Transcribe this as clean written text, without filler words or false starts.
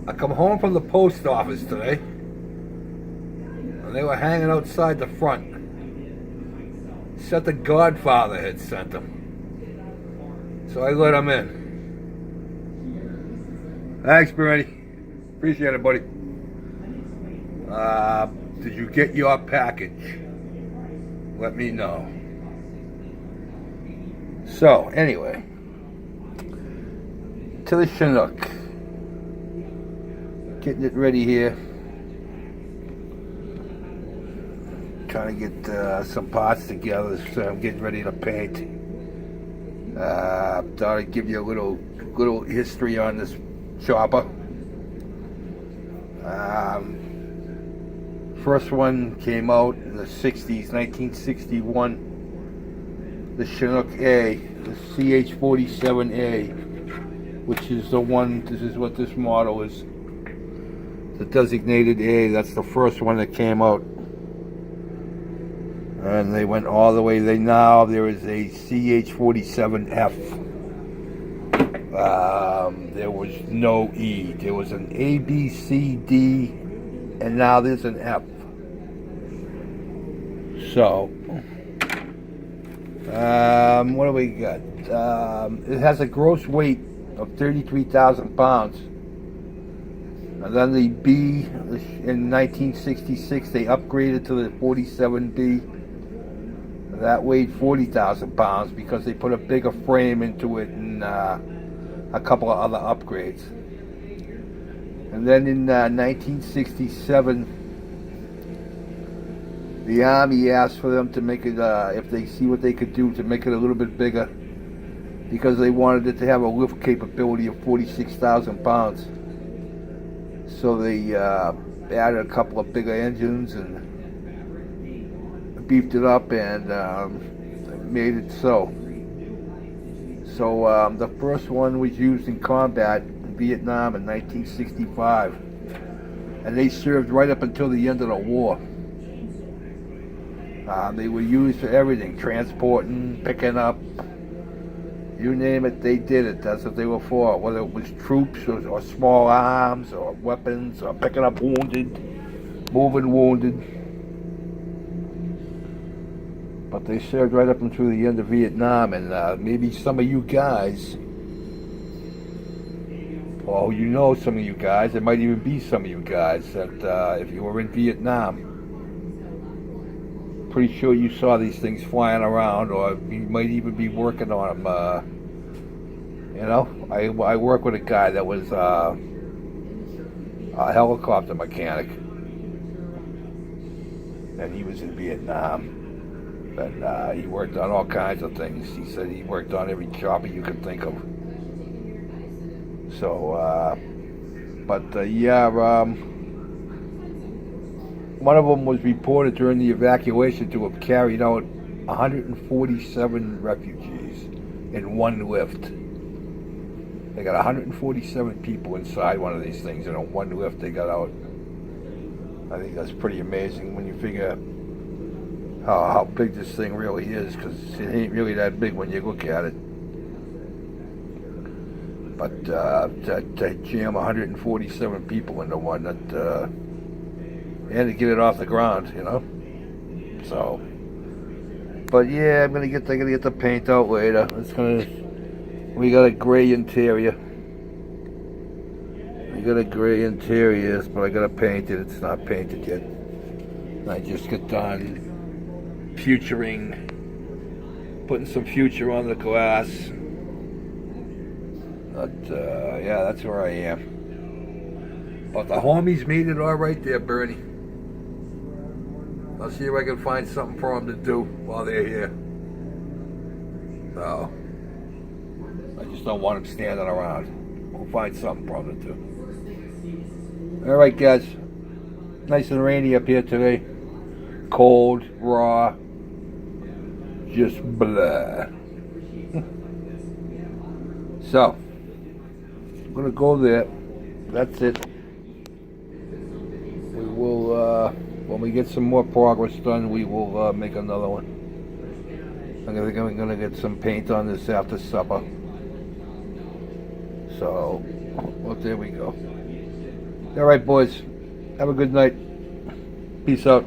I come home from the post office today, and they were hanging outside the front. Said the Godfather had sent them. So I let them in. Thanks, Bernie. Appreciate it, buddy. Did you get your package? Let me know. So, anyway, to the Chinook. Getting it ready here. Trying to get some parts together, so I'm getting ready to paint. Thought I'd give you a little history on this chopper. First one came out in the 60s, 1961. The Chinook A, the CH-47A, which is the one, this is what this model is. The designated A, that's the first one that came out. And they went all the way, there is a CH-47F. There was no E. There was an A, B, C, D, and now there's an F. So, what do we got? It has a gross weight of 33,000 pounds. And then the B, in 1966, they upgraded to the 47B. That weighed 40,000 pounds because they put a bigger frame into it and a couple of other upgrades. And then in 1967, the Army asked for them to make it, if they see what they could do, to make it a little bit bigger, because they wanted it to have a lift capability of 46,000 pounds. So they added a couple of bigger engines and beefed it up and made it so. So the first one was used in combat in Vietnam in 1965, and they served right up until the end of the war. They were used for everything, transporting, picking up, you name it, they did it. That's what they were for, whether it was troops or small arms or weapons or picking up wounded, moving wounded. But they served right up until the end of Vietnam, and maybe some of you guys, or you know some of you guys, there might even be some of you guys that if you were in Vietnam, pretty sure you saw these things flying around, or you might even be working on them. You know, I work with a guy that was a helicopter mechanic, and he was in Vietnam. And he worked on all kinds of things. He said he worked on every chopper you could think of. So, yeah, one of them was reported during the evacuation to have carried out 147 refugees in one lift. They got 147 people inside one of these things, and in one lift they got out. I think that's pretty amazing when you figure how big this thing really is, because it ain't really that big when you look at it. But to jam 147 people into one, and to get it off the ground, you know. So, but yeah, I'm gonna get the paint out later. We got a gray interior. We got a gray interior, but I gotta paint it. It's not painted yet. I just got done putting some future on the glass. But yeah, that's where I am. But the homies made it all right there, Bernie. I'll see if I can find something for them to do while they're here. So, I just don't want them standing around. We'll find something for them to do. Alright guys, nice and rainy up here today. Cold, raw, just blah. So, I'm gonna go there. That's it. We will, when we get some more progress done, we will make another one. I'm gonna get some paint on this after supper. So, well, there we go. All right, boys. Have a good night. Peace out.